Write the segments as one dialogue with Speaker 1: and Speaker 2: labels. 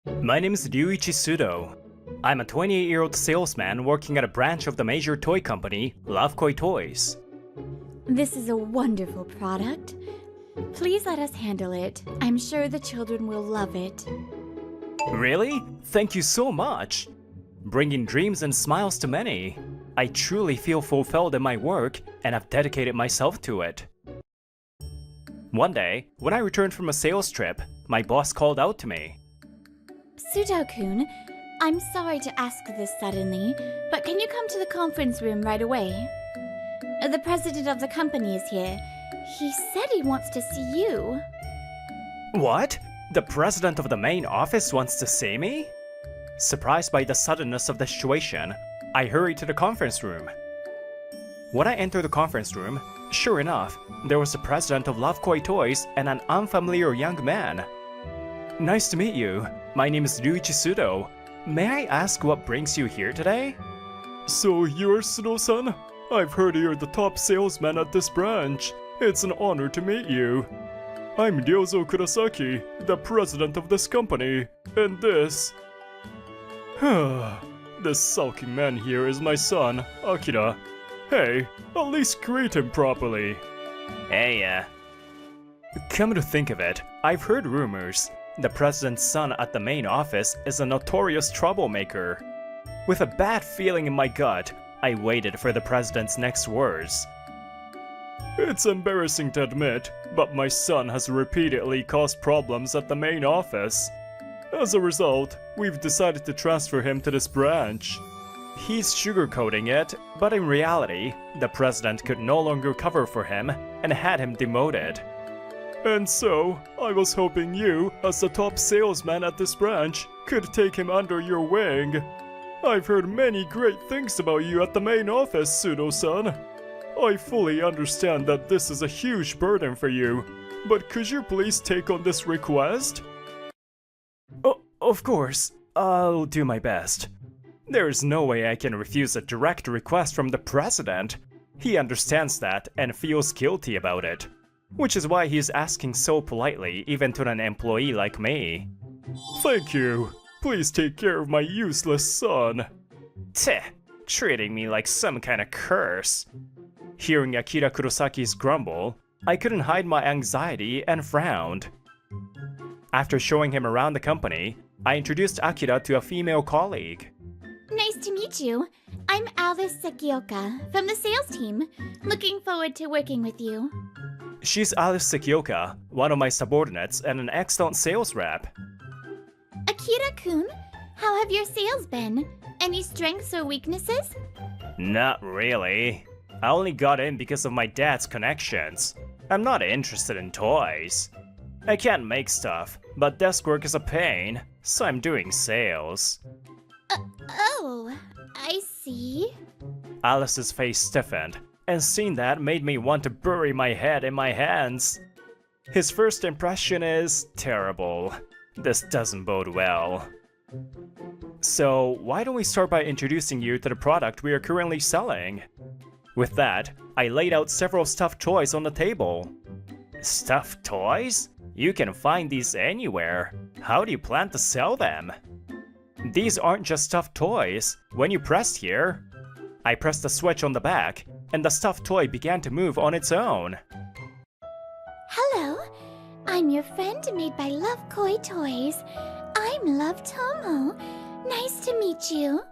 Speaker 1: My name is Ryuichi Sudo. I'm a 28-year-old salesman working at a branch of the major toy company, Love Koi Toys.
Speaker 2: This is a wonderful product. Please let us handle it. I'm sure the children will love it.
Speaker 1: Really? Thank you so much! Bringing dreams and smiles to many. I truly feel fulfilled in my work and have dedicated myself to it. One day, when I returned from a sales trip, my boss called out to me.
Speaker 2: Sudo-kun, I'm sorry to ask this suddenly, but can you come to the conference room right away? The president of the company is here. He said he wants to see you.
Speaker 1: What? The president of the main office wants to see me? Surprised by the suddenness of the situation, I hurried to the conference room. When I entered the conference room, sure enough, there was the president of Love Koi Toys and an unfamiliar young man. Nice to meet you. My name is Ryuichi Sudo. May I ask what brings you here today? So you're Sudo-san? I've heard you're the top salesman at this branch. It's an honor to meet you. I'm Ryozo Kurosaki, the president of this company, and this... This sulking man here is my son, Akira. Hey, at least greet him properly. Hey, Come to think of it, I've heard rumors. The president's son at the main office is a notorious troublemaker. With a bad feeling in my gut, I waited for the president's next words. It's embarrassing to admit, but my son has repeatedly caused problems at the main office. As a result, we've decided to transfer him to this branch. He's sugarcoating it, but in reality, the president could no longer cover for him and had him demoted. And so, I was hoping you, as the top salesman at this branch, could take him under your wing. I've heard many great things about you at the main office, Sudo-san. I fully understand that this is a huge burden for you, but could you please take on this request? Oh, of course, I'll do my best. There's no way I can refuse a direct request from the president. He understands that and feels guilty about it. Which is why he's asking so politely, even to an employee like me. Thank you. Please take care of my useless son. Teh, treating me like some kind of curse. Hearing Akira Kurosaki's grumble, I couldn't hide my anxiety and frowned. After showing him around the company, I introduced Akira to a female colleague.
Speaker 2: Nice to meet you. I'm Alice Sekioka from the sales team. Looking forward to working with you.
Speaker 1: She's Alice Sekioka, one of my subordinates and an excellent sales rep.
Speaker 2: Akira-kun, how have your sales been? Any strengths or weaknesses?
Speaker 1: Not really. I only got in because of my dad's connections. I'm not interested in toys. I can't make stuff, but desk work is a pain, so I'm doing sales.
Speaker 2: Oh, I see.
Speaker 1: Alice's face stiffened, and seeing that made me want to bury my head in my hands. His first impression is terrible. This doesn't bode well. So, why don't we start by introducing you to the product we are currently selling? With that, I laid out several stuffed toys on the table. Stuffed toys? You can find these anywhere. How do you plan to sell them? These aren't just stuffed toys. When you pressed here, I pressed the switch on the back, and the stuffed toy began to move on its own.
Speaker 2: Hello, I'm your friend made by Love Koi Toys. I'm Love Tomo. Nice to meet you.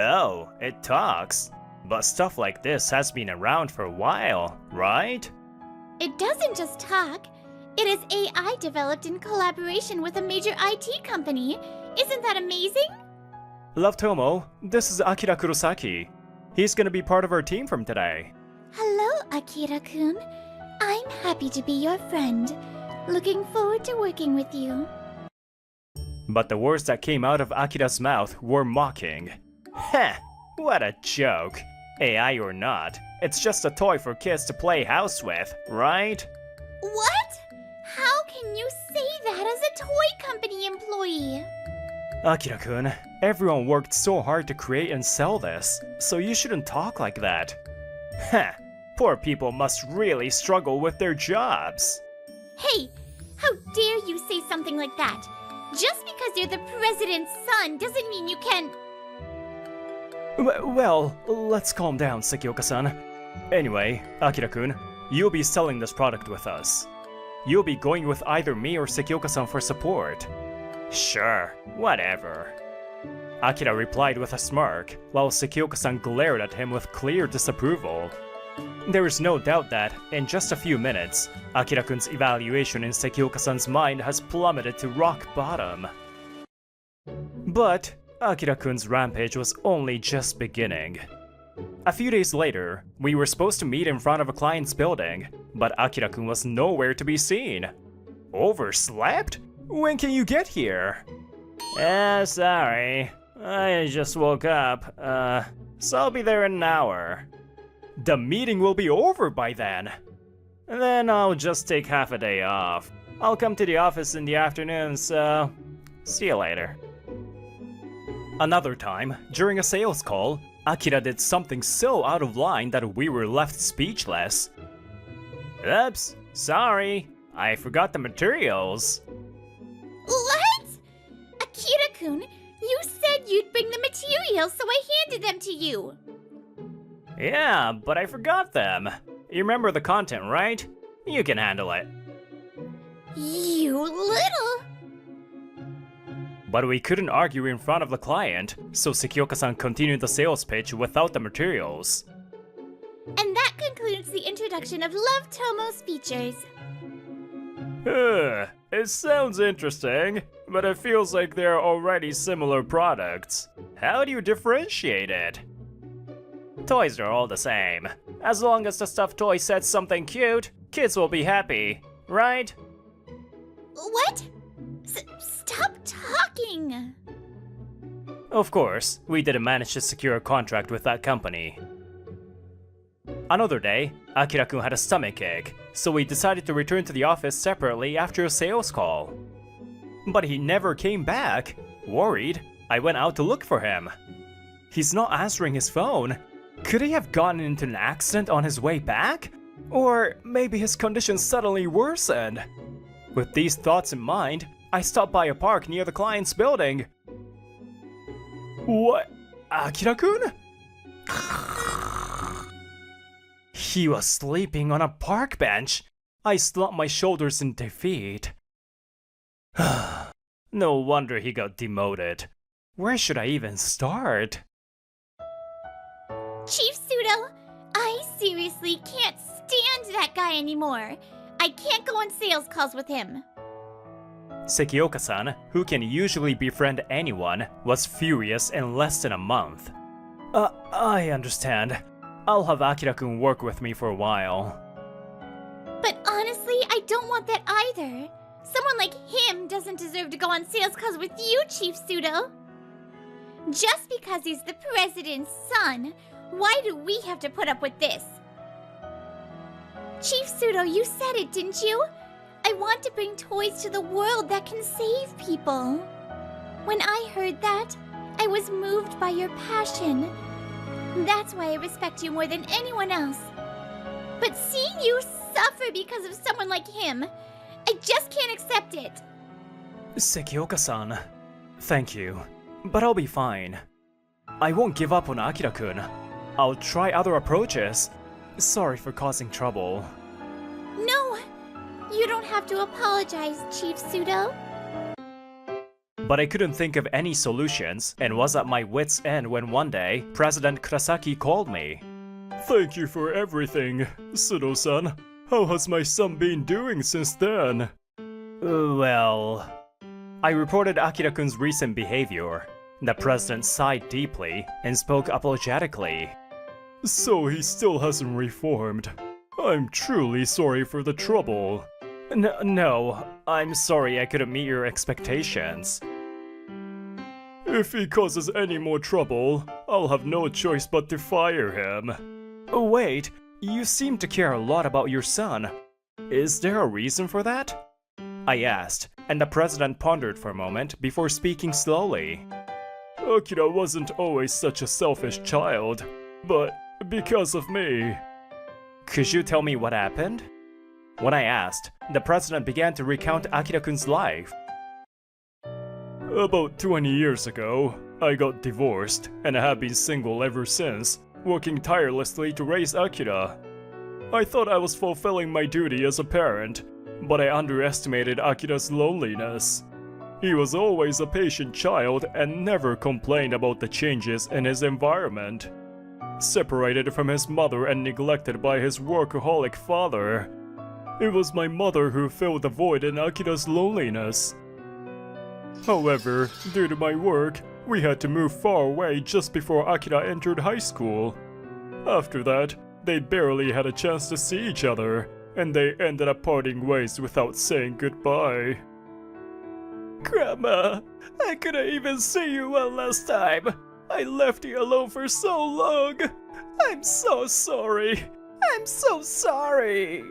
Speaker 1: Oh, it talks. But stuff like this has been around for a while, right?
Speaker 2: It doesn't just talk. It is AI developed in collaboration with a major IT company. Isn't that amazing?
Speaker 1: Love Tomo, this is Akira Kurosaki. He's gonna be part of our team from today.
Speaker 2: Hello, Akira-kun. I'm happy to be your friend. Looking forward to working with you.
Speaker 1: But the words that came out of Akira's mouth were mocking. Heh, what a joke. AI or not, it's just a toy for kids to play house with, right?
Speaker 2: What? How can you say that as a toy company employee?
Speaker 1: Akira-kun, everyone worked so hard to create and sell this, so you shouldn't talk like that. Heh, poor people must really struggle with their jobs.
Speaker 2: Hey, how dare you say something like that? Just because you're the president's son doesn't mean you can...
Speaker 1: Well, let's calm down, Sekioka-san. Anyway, Akira-kun, you'll be selling this product with us. You'll be going with either me or Sekioka-san for support. Sure, whatever. Akira replied with a smirk, while Sekioka-san glared at him with clear disapproval. There is no doubt that, in just a few minutes, Akira-kun's evaluation in Sekioka-san's mind has plummeted to rock bottom. But Akira-kun's rampage was only just beginning. A few days later, we were supposed to meet in front of a client's building, but Akira-kun was nowhere to be seen. Overslept? When can you get here? Sorry. I just woke up. So I'll be there in an hour. The meeting will be over by then. Then I'll just take half a day off. I'll come to the office in the afternoon, so... see you later. Another time, during a sales call, Akira did something so out of line that we were left speechless. Oops, sorry. I forgot the materials.
Speaker 2: What? Akira-kun, you said you'd bring the materials, so I handed them to you.
Speaker 1: Yeah, but I forgot them. You remember the content, right? You can handle it.
Speaker 2: You little...
Speaker 1: But we couldn't argue in front of the client, so Sekioka-san continued the sales pitch without the materials.
Speaker 2: And that concludes the introduction of Love Tomo's features.
Speaker 1: It sounds interesting, but it feels like they're already similar products. How do you differentiate it? Toys are all the same. As long as the stuffed toy says something cute, kids will be happy, right?
Speaker 2: What? Stop talking!
Speaker 1: Of course, we didn't manage to secure a contract with that company. Another day, Akira-kun had a stomachache, so we decided to return to the office separately after a sales call. But he never came back. Worried, I went out to look for him. He's not answering his phone. Could he have gotten into an accident on his way back? Or maybe his condition suddenly worsened? With these thoughts in mind, I stopped by a park near the client's building. What? Akira-kun? He was sleeping on a park bench. I slumped my shoulders in defeat. No wonder he got demoted. Where should I even start?
Speaker 2: Chief Pseudo, I seriously can't stand that guy anymore. I can't go on sales calls with him.
Speaker 1: Sekioka-san, who can usually befriend anyone, was furious in less than a month. I understand. I'll have Akira-kun work with me for a while.
Speaker 2: But honestly, I don't want that either. Someone like him doesn't deserve to go on sales calls with you, Chief Pseudo. Just because he's the president's son, why do we have to put up with this? Chief Pseudo, you said it, didn't you? I want to bring toys to the world that can save people. When I heard that, I was moved by your passion. That's why I respect you more than anyone else. But seeing you suffer because of someone like him, I just can't accept it.
Speaker 1: Sekioka-san, thank you, but I'll be fine. I won't give up on Akira-kun. I'll try other approaches. Sorry for causing trouble.
Speaker 2: No, you don't have to apologize, Chief Pseudo.
Speaker 1: But I couldn't think of any solutions and was at my wit's end when one day, President Kurasaki called me. Thank you for everything, Pseudo-san. How has my son been doing since then? Well... I reported Akira-kun's recent behavior. The president sighed deeply and spoke apologetically. So he still hasn't reformed. I'm truly sorry for the trouble. No, I'm sorry I couldn't meet your expectations. If he causes any more trouble, I'll have no choice but to fire him. Wait, you seem to care a lot about your son. Is there a reason for that? I asked, and the president pondered for a moment before speaking slowly. Akira wasn't always such a selfish child, but because of me. Could you tell me what happened? When I asked, the president began to recount Akira-kun's life. About 20 years ago, I got divorced, and I have been single ever since, working tirelessly to raise Akira. I thought I was fulfilling my duty as a parent, but I underestimated Akira's loneliness. He was always a patient child and never complained about the changes in his environment. Separated from his mother and neglected by his workaholic father, it was my mother who filled the void in Akira's loneliness. However, due to my work, we had to move far away just before Akira entered high school. After that, they barely had a chance to see each other, and they ended up parting ways without saying goodbye. Grandma, I couldn't even see you one last time. I left you alone for so long. I'm so sorry. I'm so sorry.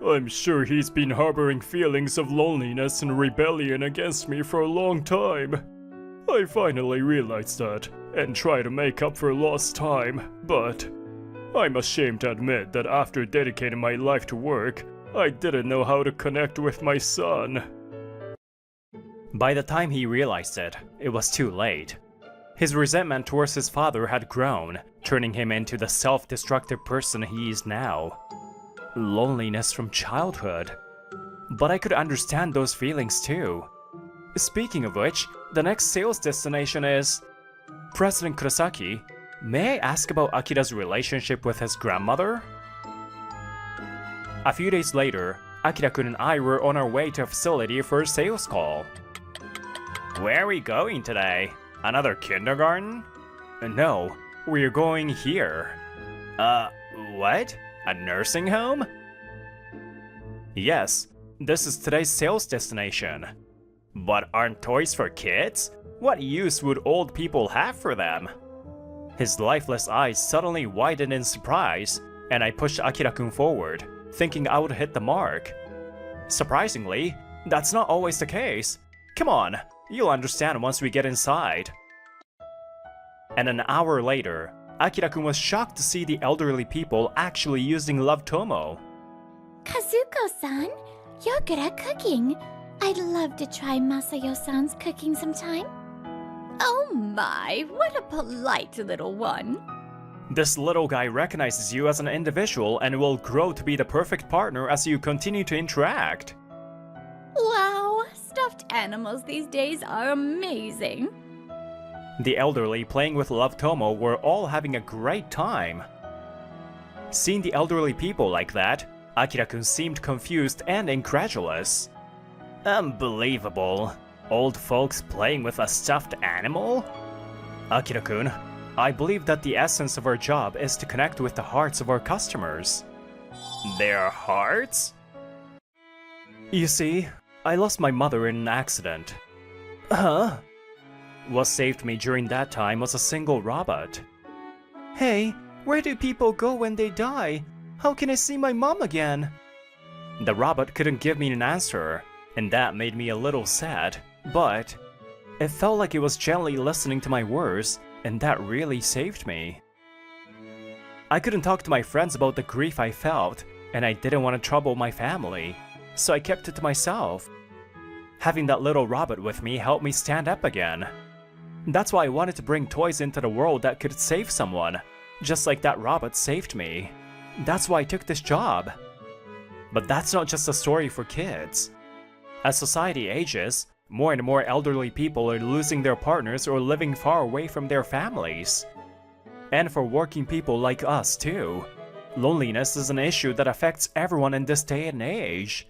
Speaker 1: I'm sure he's been harboring feelings of loneliness and rebellion against me for a long time. I finally realized that, and try to make up for lost time, but I'm ashamed to admit that after dedicating my life to work, I didn't know how to connect with my son. By the time he realized it, it was too late. His resentment towards his father had grown, turning him into the self-destructive person he is now. Loneliness from childhood. But I could understand those feelings too. Speaking of which, the next sales destination is... President Kurosaki, may I ask about Akira's relationship with his grandmother? A few days later, Akira-kun and I were on our way to a facility for a sales call. Where are we going today? Another kindergarten? No, we're going here. What? A nursing home? Yes, this is today's sales destination. But aren't toys for kids? What use would old people have for them? His lifeless eyes suddenly widened in surprise, and I pushed Akira-kun forward, thinking I would hit the mark. Surprisingly, that's not always the case. Come on, you'll understand once we get inside. And an hour later, Akira-kun was shocked to see the elderly people actually using Love Tomo.
Speaker 2: Kazuko-san, you're good at cooking. I'd love to try Masayo-san's cooking sometime. Oh my, what a polite little one.
Speaker 1: This little guy recognizes you as an individual and will grow to be the perfect partner as you continue to interact.
Speaker 2: Wow, stuffed animals these days are amazing.
Speaker 1: The elderly playing with Love Tomo were all having a great time. Seeing the elderly people like that, Akira-kun seemed confused and incredulous. Unbelievable. Old folks playing with a stuffed animal? Akira-kun, I believe that the essence of our job is to connect with the hearts of our customers. Their hearts? You see, I lost my mother in an accident. Huh? What saved me during that time was a single robot. Hey, where do people go when they die? How can I see my mom again? The robot couldn't give me an answer, and that made me a little sad, but it felt like it was gently listening to my words, and that really saved me. I couldn't talk to my friends about the grief I felt, and I didn't want to trouble my family, so I kept it to myself. Having that little robot with me helped me stand up again. That's why I wanted to bring toys into the world that could save someone, just like that robot saved me. That's why I took this job. But that's not just a story for kids. As society ages, more and more elderly people are losing their partners or living far away from their families. And for working people like us too, loneliness is an issue that affects everyone in this day and age.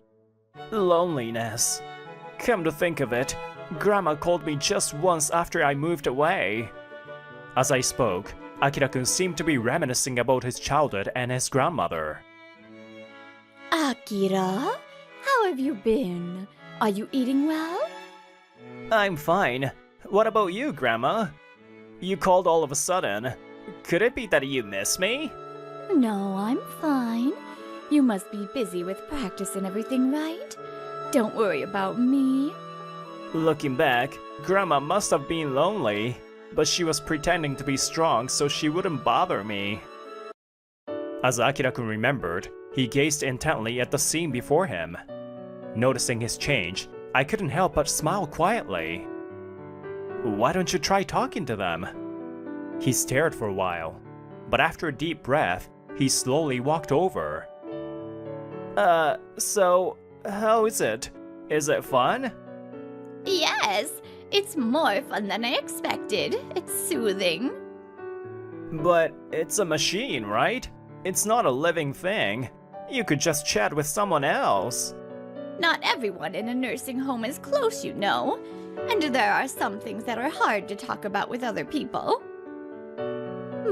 Speaker 1: Loneliness. Come to think of it, Grandma called me just once after I moved away. As I spoke, Akira-kun seemed to be reminiscing about his childhood and his grandmother.
Speaker 2: Akira, how have you been? Are you eating well?
Speaker 1: I'm fine. What about you, Grandma? You called all of a sudden. Could it be that you miss me?
Speaker 2: No, I'm fine. You must be busy with practice and everything, right? Don't worry about me.
Speaker 1: Looking back, Grandma must have been lonely, but she was pretending to be strong so she wouldn't bother me. As Akira-kun remembered, he gazed intently at the scene before him. Noticing his change, I couldn't help but smile quietly. Why don't you try talking to them? He stared for a while, but after a deep breath, he slowly walked over. So, how is it? Is it fun?
Speaker 2: Yes, it's more fun than I expected. It's soothing.
Speaker 1: But it's a machine, right? It's not a living thing. You could just chat with someone else.
Speaker 2: Not everyone in a nursing home is close, you know. And there are some things that are hard to talk about with other people.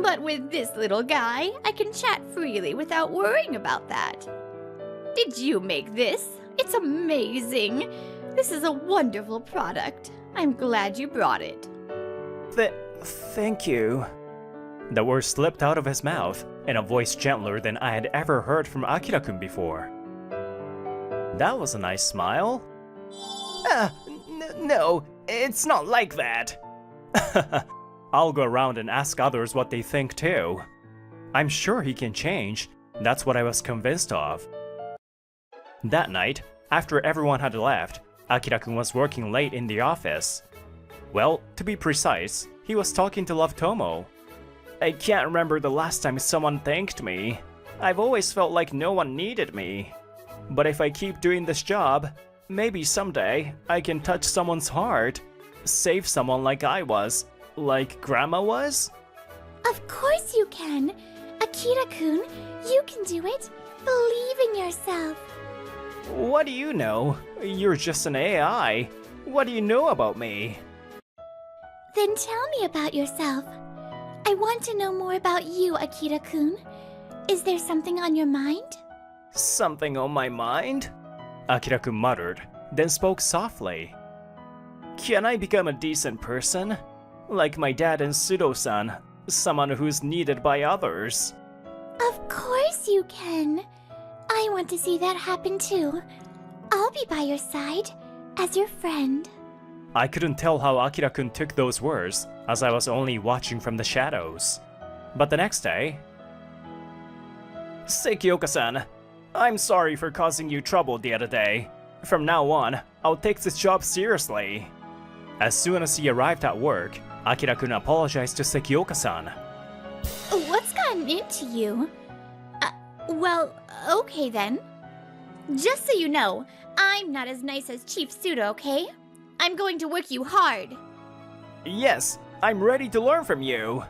Speaker 2: But with this little guy, I can chat freely without worrying about that. Did you make this? It's amazing. This is a wonderful product. I'm glad you brought it.
Speaker 1: Thank you. The words slipped out of his mouth in a voice gentler than I had ever heard from Akira-kun before. That was a nice smile. No, it's not like that. I'll go around and ask others what they think too. I'm sure he can change. That's what I was convinced of. That night, after everyone had left, Akira-kun was working late in the office. Well, to be precise, he was talking to Love Tomo. I can't remember the last time someone thanked me. I've always felt like no one needed me. But if I keep doing this job, maybe someday I can touch someone's heart, save someone like I was, like Grandma was?
Speaker 2: Of course you can. Akira-kun, you can do it. Believe in yourself.
Speaker 1: What do you know? You're just an AI. What do you know about me?
Speaker 2: Then tell me about yourself. I want to know more about you, Akira-kun. Is there something on your mind?
Speaker 1: Something on my mind? Akira-kun muttered, then spoke softly. Can I become a decent person? Like my dad and Sudo-san, someone who's needed by others.
Speaker 2: Of course you can. I want to see that happen too. I'll be by your side, as your friend.
Speaker 1: I couldn't tell how Akira-kun took those words, as I was only watching from the shadows. But the next day... Sekioka-san, I'm sorry for causing you trouble the other day. From now on, I'll take this job seriously. As soon as he arrived at work, Akira-kun apologized to Sekioka-san.
Speaker 2: What's gotten into you? Well, okay then. Just so you know, I'm not as nice as Chief Suda, okay? I'm going to work you hard.
Speaker 1: Yes, I'm ready to learn from you.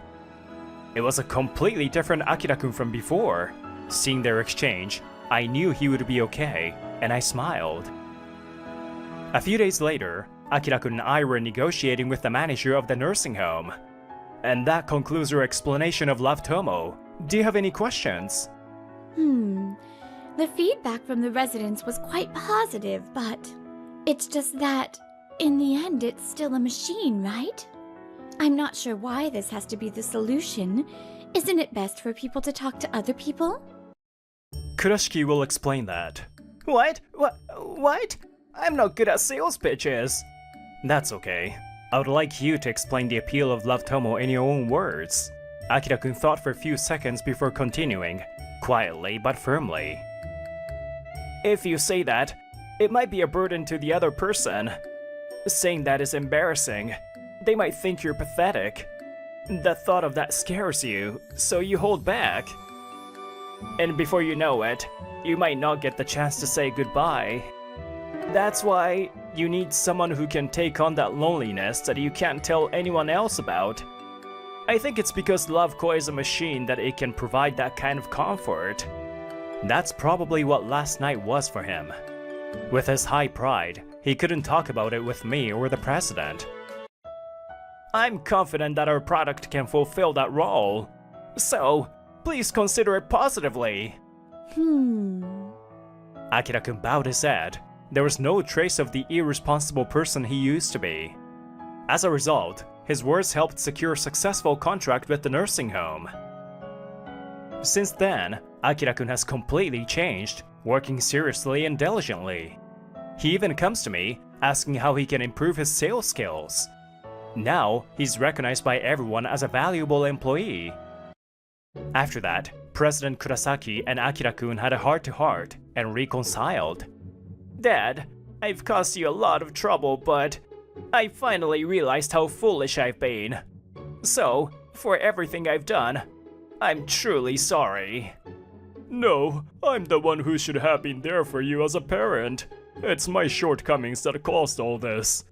Speaker 1: It was a completely different Akira-kun from before. Seeing their exchange, I knew he would be okay, and I smiled. A few days later, Akira-kun and I were negotiating with the manager of the nursing home. And that concludes our explanation of Love Tomo. Do you have any questions?
Speaker 2: The feedback from the residents was quite positive, but it's just that, in the end, it's still a machine, right? I'm not sure why this has to be the solution. Isn't it best for people to talk to other people?
Speaker 1: Kurashiki will explain that. What? What? I'm not good at sales pitches. That's okay. I would like you to explain the appeal of Love Tomo in your own words. Akira-kun thought for a few seconds before continuing, quietly but firmly. If you say that, it might be a burden to the other person. Saying that is embarrassing. They might think you're pathetic. The thought of that scares you, so you hold back. And before you know it, you might not get the chance to say goodbye. That's why you need someone who can take on that loneliness that you can't tell anyone else about. I think it's because Love Koi is a machine that it can provide that kind of comfort. That's probably what last night was for him. With his high pride, he couldn't talk about it with me or the president. I'm confident that our product can fulfill that role. So, please consider it positively. Akira-kun bowed his head. There was no trace of the irresponsible person he used to be. As a result, his words helped secure a successful contract with the nursing home. Since then, Akira-kun has completely changed, working seriously and diligently. He even comes to me, asking how he can improve his sales skills. Now, he's recognized by everyone as a valuable employee. After that, President Kurasaki and Akira-kun had a heart-to-heart and reconciled. Dad, I've caused you a lot of trouble, but I finally realized how foolish I've been. So, for everything I've done, I'm truly sorry. No, I'm the one who should have been there for you as a parent. It's my shortcomings that caused all this.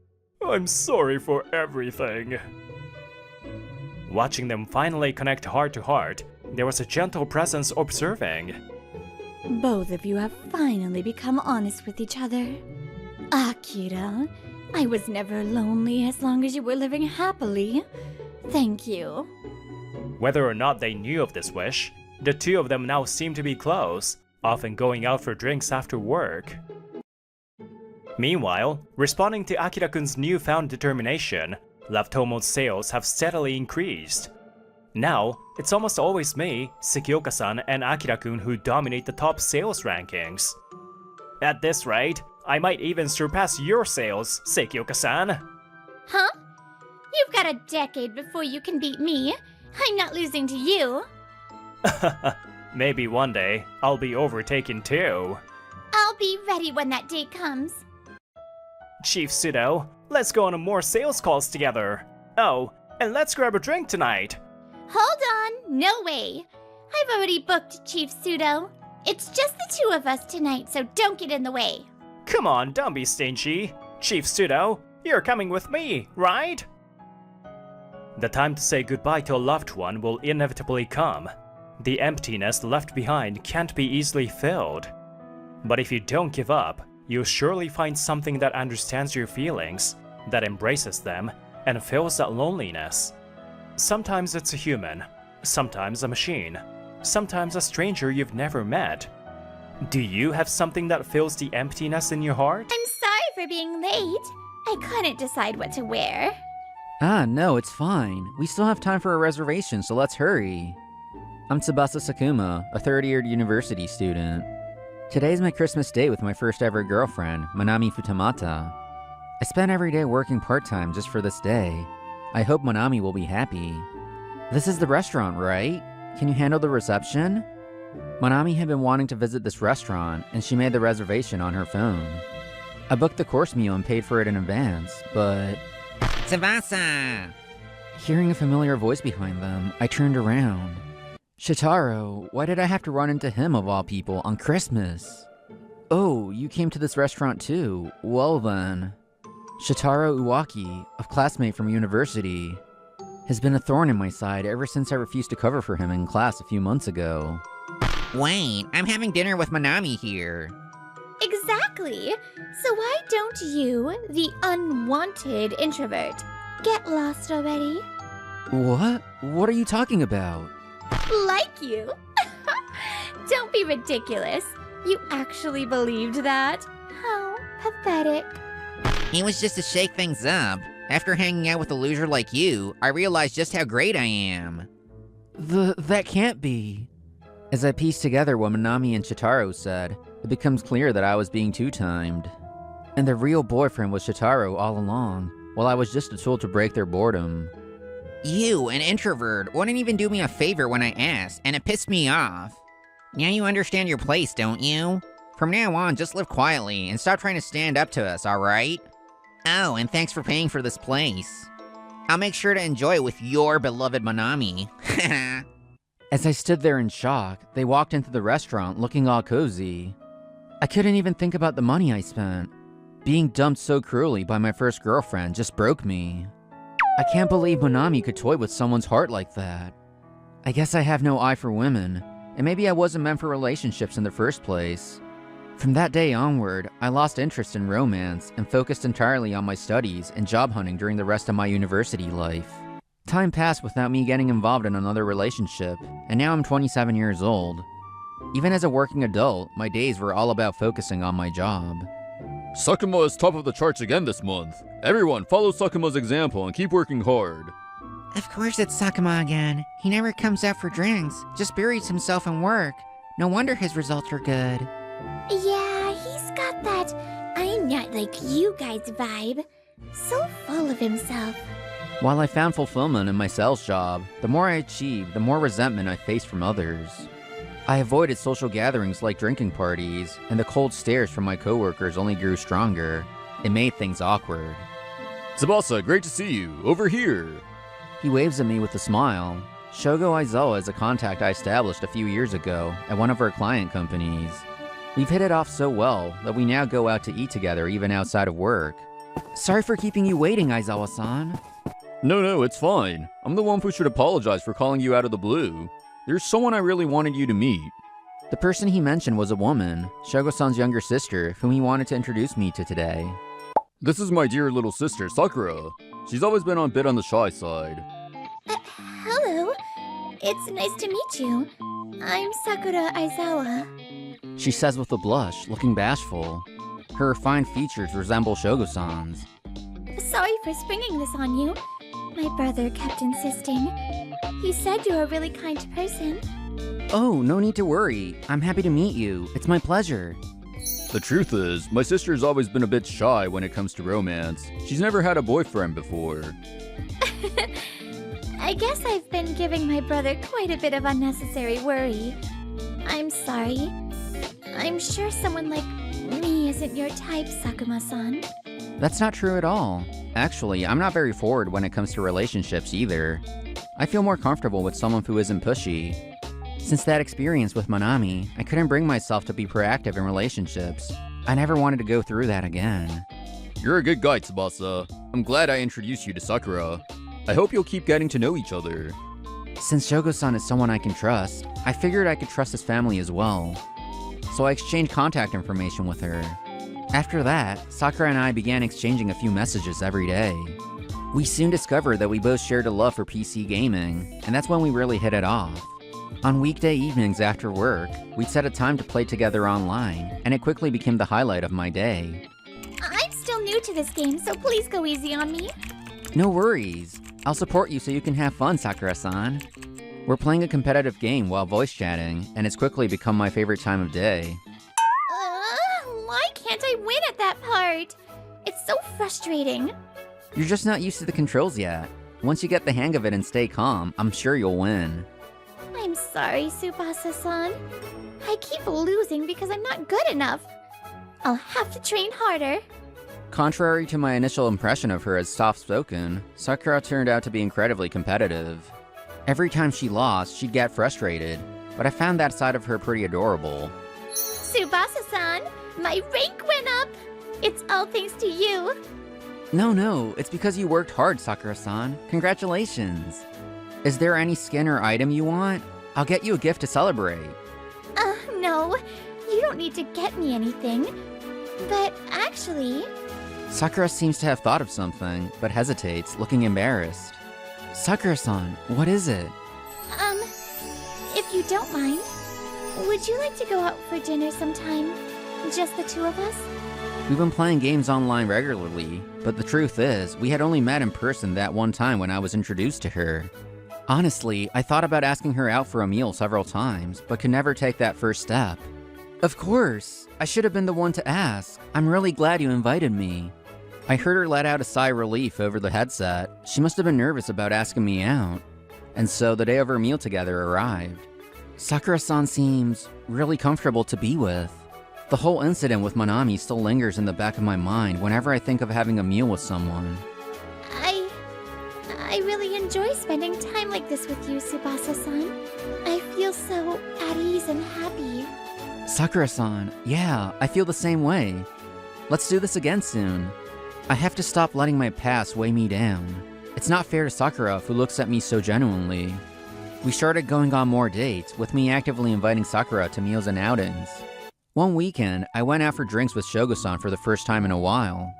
Speaker 1: I'm sorry for everything. Watching them finally connect heart to heart, there was a gentle presence observing.
Speaker 2: Both of you have finally become honest with each other. Akira, I was never lonely as long as you were living happily. Thank you.
Speaker 1: Whether or not they knew of this wish, the two of them now seem to be close, often going out for drinks after work. Meanwhile, responding to Akira-kun's newfound determination, Love Tomo's sales have steadily increased. Now, it's almost always me, Sekioka-san, and Akira-kun who dominate the top sales rankings. At this rate, I might even surpass your sales, Sekioka-san.
Speaker 2: Huh? You've got a decade before you can beat me. I'm not losing to you.
Speaker 1: Maybe one day, I'll be overtaken too.
Speaker 2: I'll be ready when that day comes.
Speaker 1: Chief Pseudo, let's go on more sales calls together. Oh, and let's grab a drink tonight.
Speaker 2: Hold on, no way. I've already booked Chief Pseudo. It's just the two of us tonight, so don't get in the way.
Speaker 1: Come on, don't be stingy. Chief Pseudo, you're coming with me, right? The time to say goodbye to a loved one will inevitably come. The emptiness left behind can't be easily filled. But if you don't give up, you'll surely find something that understands your feelings, that embraces them, and fills that loneliness. Sometimes it's a human, sometimes a machine, sometimes a stranger you've never met. Do you have something that fills the emptiness in your heart?
Speaker 2: I'm sorry for being late. I couldn't decide what to wear.
Speaker 3: No, it's fine. We still have time for a reservation, so let's hurry. I'm Tsubasa Sakuma, a third-year university student. Today's my Christmas date with my first ever girlfriend, Manami Futamata. I spent every day working part-time just for this day. I hope Manami will be happy. This is the restaurant, right? Can you handle the reception? Manami had been wanting to visit this restaurant, and she made the reservation on her phone. I booked the course meal and paid for it in advance, but...
Speaker 4: Tsubasa!
Speaker 3: Hearing a familiar voice behind them, I turned around. Shitaro, why did I have to run into him of all people on Christmas? Oh, you came to this restaurant too. Well then. Shitaro Uwaki, a classmate from university, has been a thorn in my side ever since I refused to cover for him in class a few months ago.
Speaker 4: Wait, I'm having dinner with Manami here.
Speaker 2: Exactly. So why don't you, the unwanted introvert, get lost already?
Speaker 3: What? What are you talking about?
Speaker 2: Like you? Don't be ridiculous. You actually believed that? How pathetic.
Speaker 4: It was just to shake things up. After hanging out with a loser like you, I realized just how great I am.
Speaker 3: That can't be. As I pieced together what Manami and Shitaro said, it becomes clear that I was being two-timed. And the real boyfriend was Shitaro all along, while I was just a tool to break their boredom.
Speaker 4: You, an introvert, wouldn't even do me a favor when I asked, and it pissed me off. Now you understand your place, don't you? From now on, just live quietly and stop trying to stand up to us, alright? Oh, and thanks for paying for this place. I'll make sure to enjoy it with your beloved Manami.
Speaker 3: As I stood there in shock, they walked into the restaurant looking all cozy. I couldn't even think about the money I spent. Being dumped so cruelly by my first girlfriend just broke me. I can't believe Manami could toy with someone's heart like that. I guess I have no eye for women, and maybe I wasn't meant for relationships in the first place. From that day onward, I lost interest in romance and focused entirely on my studies and job hunting during the rest of my university life. Time passed without me getting involved in another relationship, and now I'm 27 years old. Even as a working adult, my days were all about focusing on my job.
Speaker 5: Sakuma is top of the charts again this month. Everyone, follow Sakuma's example and keep working hard.
Speaker 4: Of course it's Sakuma again. He never comes out for drinks, just buries himself in work. No wonder his results are good.
Speaker 2: Yeah, he's got that I'm not like you guys vibe. So full of himself.
Speaker 3: While I found fulfillment in my sales job, the more I achieved, the more resentment I faced from others. I avoided social gatherings like drinking parties, and the cold stares from my coworkers only grew stronger. It made things awkward.
Speaker 5: Tsubasa, great to see you. Over here.
Speaker 3: He waves at me with a smile. Shogo Aizawa is a contact I established a few years ago at one of our client companies. We've hit it off so well that we now go out to eat together even outside of work. Sorry for keeping you waiting, Aizawa-san.
Speaker 5: No, it's fine. I'm the one who should apologize for calling you out of the blue. There's someone I really wanted you to meet.
Speaker 3: The person he mentioned was a woman, Shogo-san's younger sister, whom he wanted to introduce me to today.
Speaker 5: This is my dear little sister, Sakura. She's always been a bit on the shy side.
Speaker 2: Hello. It's nice to meet you. I'm Sakura Aizawa.
Speaker 3: She says with a blush, looking bashful. Her refined features resemble Shogo-san's.
Speaker 2: Sorry for springing this on you. My brother kept insisting. He said you're a really kind person.
Speaker 3: Oh, no need to worry. I'm happy to meet you. It's my pleasure.
Speaker 5: The truth is, my sister's always been a bit shy when it comes to romance. She's never had a boyfriend before.
Speaker 2: I guess I've been giving my brother quite a bit of unnecessary worry. I'm sorry. I'm sure someone like me isn't your type, Sakuma-san.
Speaker 3: That's not true at all. Actually, I'm not very forward when it comes to relationships either. I feel more comfortable with someone who isn't pushy. Since that experience with Manami, I couldn't bring myself to be proactive in relationships. I never wanted to go through that again.
Speaker 5: You're a good guy, Tsubasa. I'm glad I introduced you to Sakura. I hope you'll keep getting to know each other.
Speaker 3: Since Shogo-san is someone I can trust, I figured I could trust his family as well. So I exchanged contact information with her. After that, Sakura and I began exchanging a few messages every day. We soon discovered that we both shared a love for PC gaming, and that's when we really hit it off. On weekday evenings after work, we'd set a time to play together online, and it quickly became the highlight of my day.
Speaker 2: I'm still new to this game, so please go easy on me.
Speaker 3: No worries. I'll support you so you can have fun, Sakura-san. We're playing a competitive game while voice chatting, and it's quickly become my favorite time of day.
Speaker 2: Why can't I win at that part? It's so frustrating.
Speaker 3: You're just not used to the controls yet. Once you get the hang of it and stay calm, I'm sure you'll win.
Speaker 2: I'm sorry, Tsubasa-san. I keep losing because I'm not good enough. I'll have to train harder.
Speaker 3: Contrary to my initial impression of her as soft-spoken, Sakura turned out to be incredibly competitive. Every time she lost, she'd get frustrated, but I found that side of her pretty adorable.
Speaker 2: Tsubasa-san, my rank went up. It's all thanks to you.
Speaker 3: No, it's because you worked hard, Sakura-san. Congratulations. Is there any skin or item you want? I'll get you a gift to celebrate.
Speaker 2: No. You don't need to get me anything. But actually...
Speaker 3: Sakura seems to have thought of something, but hesitates, looking embarrassed. Sakura-san, what is it?
Speaker 2: If you don't mind, would you like to go out for dinner sometime? Just the two of us?
Speaker 3: We've been playing games online regularly, but the truth is, we had only met in person that one time when I was introduced to her. Honestly, I thought about asking her out for a meal several times, but could never take that first step. Of course! I should have been the one to ask. I'm really glad you invited me. I heard her let out a sigh of relief over the headset. She must have been nervous about asking me out. And so the day of our meal together arrived. Sakura-san seems really comfortable to be with. The whole incident with Manami still lingers in the back of my mind whenever I think of having a meal with someone.
Speaker 2: I really enjoy spending time like this with you, Tsubasa-san. I feel so at ease and happy.
Speaker 3: Sakura-san, yeah, I feel the same way. Let's do this again soon. I have to stop letting my past weigh me down. It's not fair to Sakura who looks at me so genuinely. We started going on more dates, with me actively inviting Sakura to meals and outings. One weekend, I went out for drinks with Shogo-san for the first time in a while.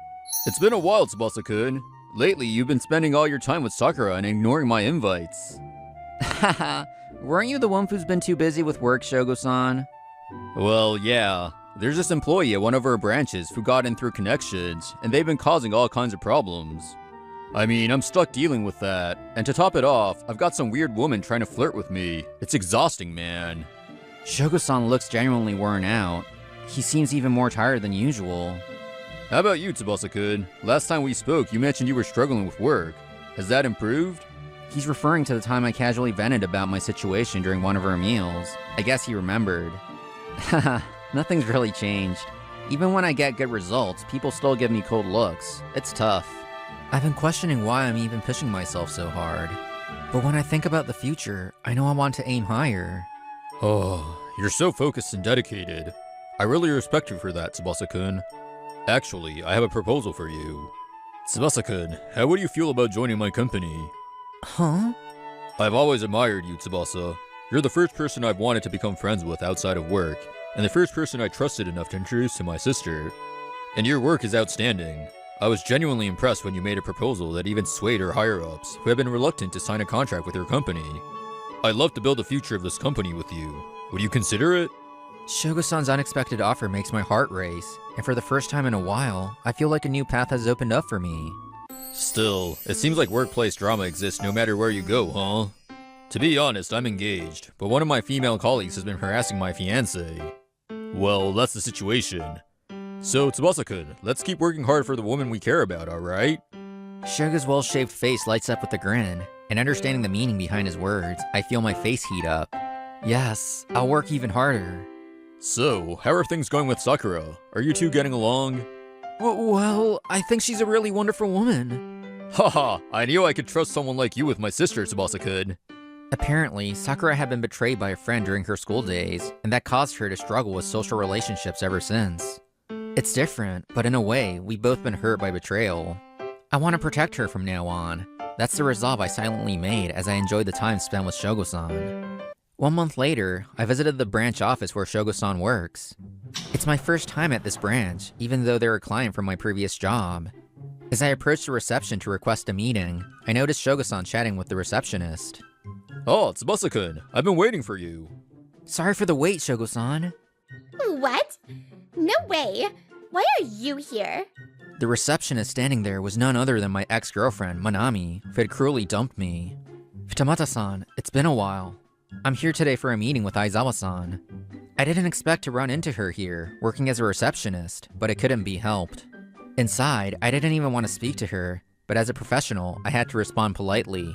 Speaker 5: It's been a while, Tsubasa-kun. Lately, you've been spending all your time with Sakura and ignoring my invites.
Speaker 3: Haha, weren't you the one who's been too busy with work, Shogo-san?
Speaker 5: Well, yeah. There's this employee at one of our branches who got in through connections, and they've been causing all kinds of problems. I mean, I'm stuck dealing with that, and to top it off, I've got some weird woman trying to flirt with me. It's exhausting, man.
Speaker 3: Shogo-san looks genuinely worn out. He seems even more tired than usual.
Speaker 5: How about you, Tsubasa-kun? Last time we spoke, you mentioned you were struggling with work. Has that improved?
Speaker 3: He's referring to the time I casually vented about my situation during one of our meals. I guess he remembered. Haha, nothing's really changed. Even when I get good results, people still give me cold looks. It's tough. I've been questioning why I'm even pushing myself so hard. But when I think about the future, I know I want to aim higher.
Speaker 5: Oh, you're so focused and dedicated. I really respect you for that, Tsubasa-kun. Actually, I have a proposal for you. Tsubasa-kun, how would you feel about joining my company?
Speaker 3: Huh?
Speaker 5: I've always admired you, Tsubasa. You're the first person I've wanted to become friends with outside of work, and the first person I trusted enough to introduce to my sister. And your work is outstanding. I was genuinely impressed when you made a proposal that even swayed our higher-ups, who have been reluctant to sign a contract with your company. I'd love to build the future of this company with you. Would you consider it?
Speaker 3: Shogo-san's unexpected offer makes my heart race, and for the first time in a while, I feel like a new path has opened up for me.
Speaker 5: Still, it seems like workplace drama exists no matter where you go, huh? To be honest, I'm engaged, but one of my female colleagues has been harassing my fiancé. Well, that's the situation. So, Tsubasa-kun, let's keep working hard for the woman we care about, alright?
Speaker 3: Shogo's well-shaped face lights up with a grin, and understanding the meaning behind his words, I feel my face heat up. Yes, I'll work even harder.
Speaker 5: So, how are things going with Sakura? Are you two getting along?
Speaker 3: Well, I think she's a really wonderful woman.
Speaker 5: Haha, I knew I could trust someone like you with my sister, Tsubasa-kun.
Speaker 3: Apparently, Sakura had been betrayed by a friend during her school days, and that caused her to struggle with social relationships ever since. It's different, but in a way, we've both been hurt by betrayal. I want to protect her from now on. That's the resolve I silently made as I enjoyed the time spent with Shogo-san. 1 month later, I visited the branch office where Shogo-san works. It's my first time at this branch, even though they're a client from my previous job. As I approached the reception to request a meeting, I noticed Shogo-san chatting with the receptionist.
Speaker 5: Oh, Tsubasa-kun, I've been waiting for you.
Speaker 3: Sorry for the wait, Shogo-san.
Speaker 2: What? No way! Why are you here?
Speaker 3: The receptionist standing there was none other than my ex-girlfriend, Manami, who had cruelly dumped me. Futamata-san, it's been a while. I'm here today for a meeting with Aizawa-san. I didn't expect to run into her here, working as a receptionist, but it couldn't be helped. Inside, I didn't even want to speak to her, but as a professional, I had to respond politely.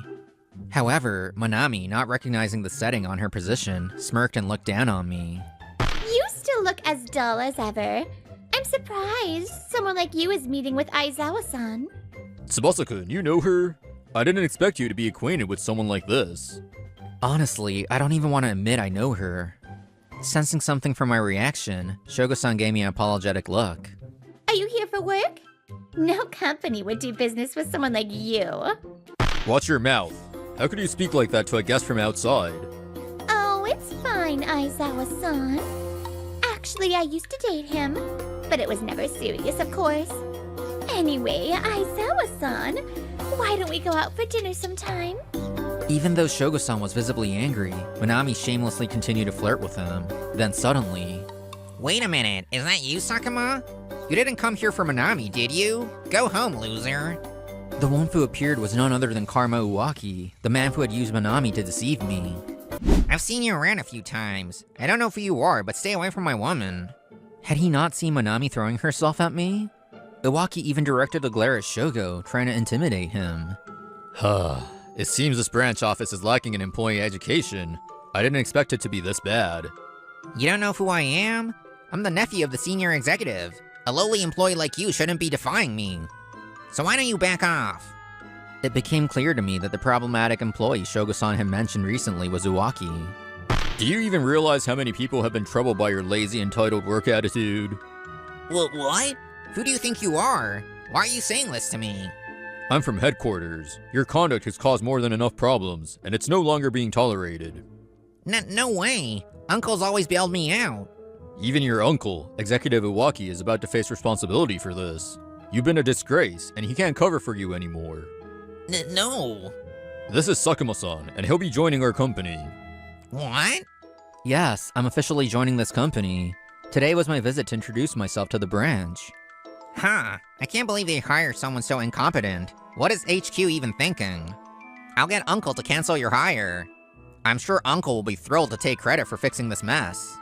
Speaker 3: However, Manami, not recognizing the setting on her position, smirked and looked down on me.
Speaker 2: You still look as dull as ever. I'm surprised someone like you is meeting with Aizawa-san.
Speaker 5: Tsubasa-kun, you know her? I didn't expect you to be acquainted with someone like this.
Speaker 3: Honestly, I don't even want to admit I know her. Sensing something from my reaction, Shogo-san gave me an apologetic look.
Speaker 2: Are you here for work? No company would do business with someone like you.
Speaker 5: Watch your mouth. How could you speak like that to a guest from outside?
Speaker 2: Oh, it's fine, Aizawa-san. Actually, I used to date him, but it was never serious, of course. Anyway, Aizawa-san, why don't we go out for dinner sometime?
Speaker 3: Even though Shogo-san was visibly angry, Manami shamelessly continued to flirt with him. Then suddenly...
Speaker 4: Wait a minute, is that you, Sakuma? You didn't come here for Manami, did you? Go home, loser.
Speaker 3: The one who appeared was none other than Karma Uwaki, the man who had used Manami to deceive me.
Speaker 4: I've seen you around a few times. I don't know who you are, but stay away from my woman.
Speaker 3: Had he not seen Manami throwing herself at me? Uwaki even directed a glare at Shogo, trying to intimidate him.
Speaker 5: It seems this branch office is lacking in employee education. I didn't expect it to be this bad.
Speaker 4: You don't know who I am? I'm the nephew of the senior executive. A lowly employee like you shouldn't be defying me. So why don't you back off?
Speaker 3: It became clear to me that the problematic employee Shogo-san had mentioned recently was Uwaki.
Speaker 5: Do you even realize how many people have been troubled by your lazy, entitled work attitude?
Speaker 4: What? Who do you think you are? Why are you saying this to me?
Speaker 5: I'm from headquarters. Your conduct has caused more than enough problems, and it's no longer being tolerated.
Speaker 4: No way. Uncle's always bailed me out.
Speaker 5: Even your uncle, Executive Iwaki, is about to face responsibility for this. You've been a disgrace, and he can't cover for you anymore.
Speaker 4: No.
Speaker 5: This is Sakuma-san, and he'll be joining our company.
Speaker 4: What?
Speaker 3: Yes, I'm officially joining this company. Today was my visit to introduce myself to the branch.
Speaker 4: Huh. I can't believe they hire someone so incompetent. What is HQ even thinking? I'll get Uncle to cancel your hire. I'm sure Uncle will be thrilled to take credit for fixing this mess.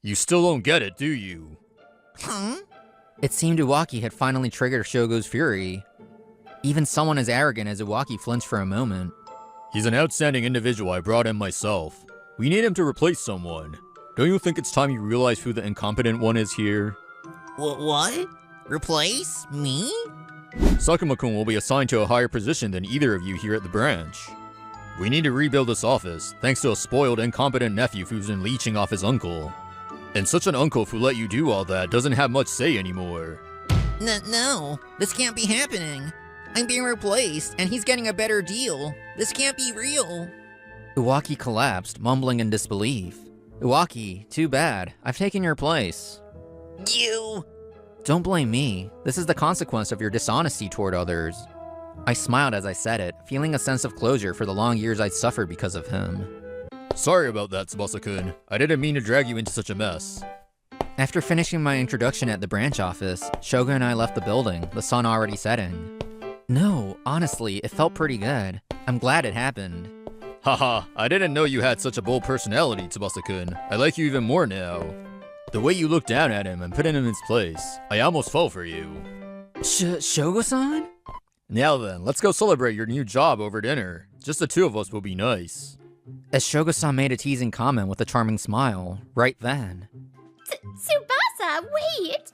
Speaker 5: You still don't get it, do you?
Speaker 4: Huh?
Speaker 3: It seemed Uwaki had finally triggered Shogo's fury. Even someone as arrogant as Uwaki flinched for a moment.
Speaker 5: He's an outstanding individual. I brought in myself. We need him to replace someone. Don't you think it's time you realize who the incompetent one is here?
Speaker 4: What? Replace? Me?
Speaker 5: Sakuma-kun will be assigned to a higher position than either of you here at the branch. We need to rebuild this office, thanks to a spoiled, incompetent nephew who's been leeching off his uncle. And such an uncle who let you do all that doesn't have much say anymore.
Speaker 4: No, this can't be happening. I'm being replaced, and he's getting a better deal. This can't be real.
Speaker 3: Uwaki collapsed, mumbling in disbelief. Uwaki, too bad. I've taken your place.
Speaker 4: You...
Speaker 3: Don't blame me. This is the consequence of your dishonesty toward others. I smiled as I said it, feeling a sense of closure for the long years I'd suffered because of him.
Speaker 5: Sorry about that, Tsubasa-kun. I didn't mean to drag you into such a mess.
Speaker 3: After finishing my introduction at the branch office, Shogo and I left the building, the sun already setting. No, honestly, it felt pretty good. I'm glad it happened.
Speaker 5: Haha, I didn't know you had such a bold personality, Tsubasa-kun. I like you even more now. The way you looked down at him and put him in his place, I almost fell for you.
Speaker 3: Shogo-san?
Speaker 5: Now then, let's go celebrate your new job over dinner. Just the two of us will be nice.
Speaker 3: As Shogo-san made a teasing comment with a charming smile, right then.
Speaker 2: Tsubasa, wait!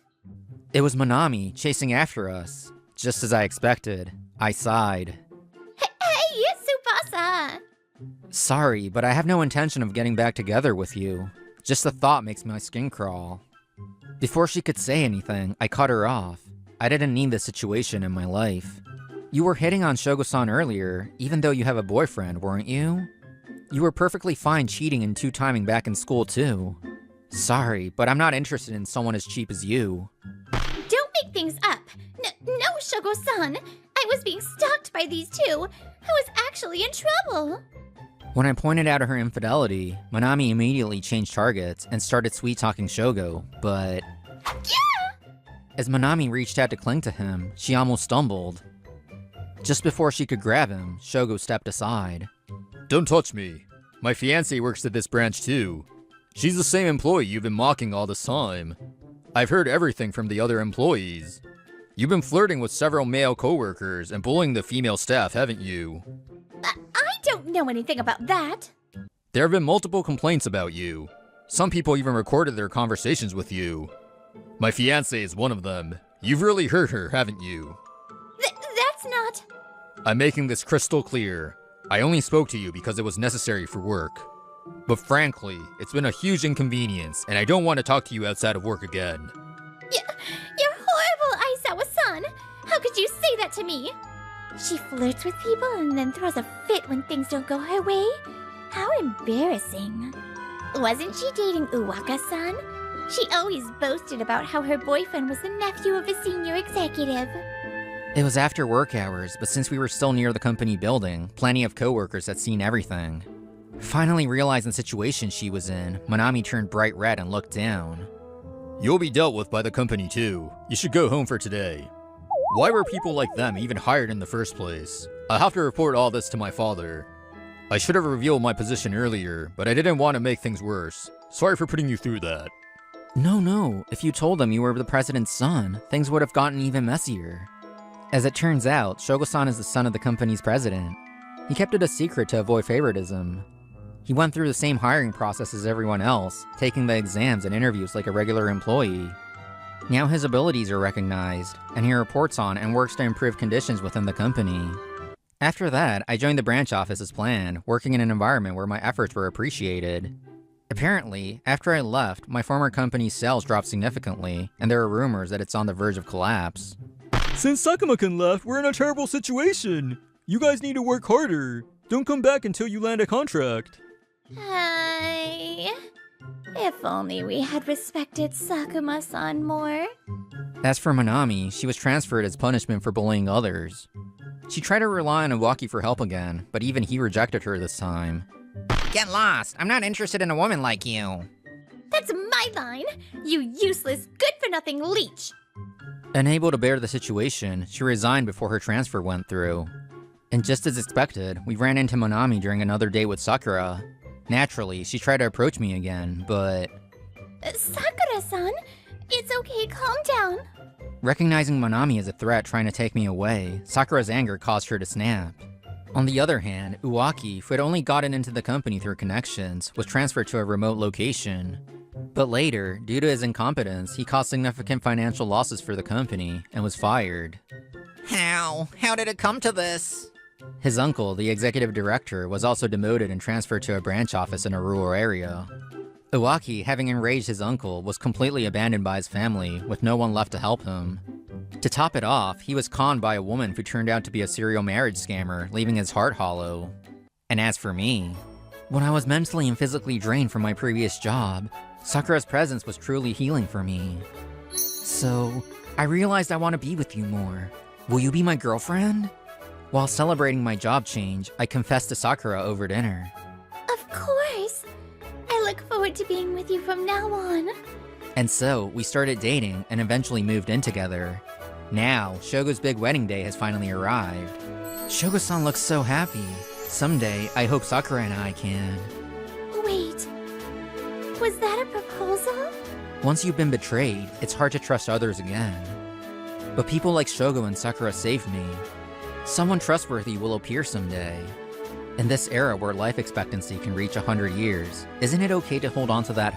Speaker 3: It was Manami, chasing after us. Just as I expected, I sighed.
Speaker 2: Hey, Tsubasa!
Speaker 3: Sorry, but I have no intention of getting back together with you. Just the thought makes my skin crawl. Before she could say anything, I cut her off. I didn't need this situation in my life. You were hitting on Shogo-san earlier, even though you have a boyfriend, weren't you? You were perfectly fine cheating and two-timing back in school, too. Sorry, but I'm not interested in someone as cheap as you.
Speaker 2: Don't make things up. No, Shogo-san. I was being stalked by these two. I was actually in trouble.
Speaker 3: When I pointed out her infidelity, Manami immediately changed targets and started sweet-talking Shogo, but...
Speaker 2: Yeah!
Speaker 3: As Manami reached out to cling to him, she almost stumbled. Just before she could grab him, Shogo stepped aside.
Speaker 5: Don't touch me. My fiancée works at this branch too. She's the same employee you've been mocking all this time. I've heard everything from the other employees. You've been flirting with several male coworkers and bullying the female staff, haven't you?
Speaker 2: I don't know anything about that.
Speaker 5: There have been multiple complaints about you. Some people even recorded their conversations with you. My fiancée is one of them. You've really hurt her, haven't you?
Speaker 2: That's not...
Speaker 5: I'm making this crystal clear. I only spoke to you because it was necessary for work. But frankly, it's been a huge inconvenience, and I don't want to talk to you outside of work again.
Speaker 2: You're horrible, Aizawa-san! How could you say that to me? She flirts with people and then throws a fit when things don't go her way? How embarrassing. Wasn't she dating Uwaka-san? She always boasted about how her boyfriend was the nephew of a senior executive.
Speaker 3: It was after work hours, but since we were still near the company building, plenty of coworkers had seen everything. Finally realizing the situation she was in, Manami turned bright red and looked down.
Speaker 5: You'll be dealt with by the company too. You should go home for today. Why were people like them even hired in the first place? I'll have to report all this to my father. I should have revealed my position earlier, but I didn't want to make things worse. Sorry for putting you through that.
Speaker 3: No, if you told them you were the president's son, things would have gotten even messier. As it turns out, Shogo-san is the son of the company's president. He kept it a secret to avoid favoritism. He went through the same hiring process as everyone else, taking the exams and interviews like a regular employee. Now his abilities are recognized, and he reports on and works to improve conditions within the company. After that, I joined the branch office as planned, working in an environment where my efforts were appreciated. Apparently, after I left, my former company's sales dropped significantly, and there are rumors that it's on the verge of collapse.
Speaker 1: Since Sakuma-kun left, we're in a terrible situation. You guys need to work harder. Don't come back until you land a contract.
Speaker 2: Hi. If only we had respected Sakuma-san more.
Speaker 3: As for Manami, she was transferred as punishment for bullying others. She tried to rely on Iwaki for help again, but even he rejected her this time.
Speaker 4: Get lost. I'm not interested in a woman like you.
Speaker 2: That's my line. You useless, good-for-nothing leech.
Speaker 3: Unable to bear the situation, she resigned before her transfer went through. And just as expected, we ran into Manami during another date with Sakura. Naturally, she tried to approach me again, but...
Speaker 2: Sakura-san, it's okay, calm down.
Speaker 3: Recognizing Manami as a threat trying to take me away, Sakura's anger caused her to snap. On the other hand, Uwaki, who had only gotten into the company through connections, was transferred to a remote location. But later, due to his incompetence, he caused significant financial losses for the company and was fired.
Speaker 4: How did it come to this?
Speaker 3: His uncle, the executive director, was also demoted and transferred to a branch office in a rural area. Iwaki, having enraged his uncle, was completely abandoned by his family, with no one left to help him. To top it off, he was conned by a woman who turned out to be a serial marriage scammer, leaving his heart hollow. And as for me, when I was mentally and physically drained from my previous job, Sakura's presence was truly healing for me. So, I realized I want to be with you more. Will you be my girlfriend? While celebrating my job change, I confessed to Sakura over dinner.
Speaker 2: Of course. I look forward to being with you from now on.
Speaker 3: And so, we started dating and eventually moved in together. Now, Shogo's big wedding day has finally arrived. Shogo-san looks so happy. Someday, I hope Sakura and I can.
Speaker 2: Wait. Was that a proposal?
Speaker 3: Once you've been betrayed, it's hard to trust others again. But people like Shogo and Sakura saved me. Someone trustworthy will appear someday. In this era where life expectancy can reach 100 years, isn't it okay to hold on to that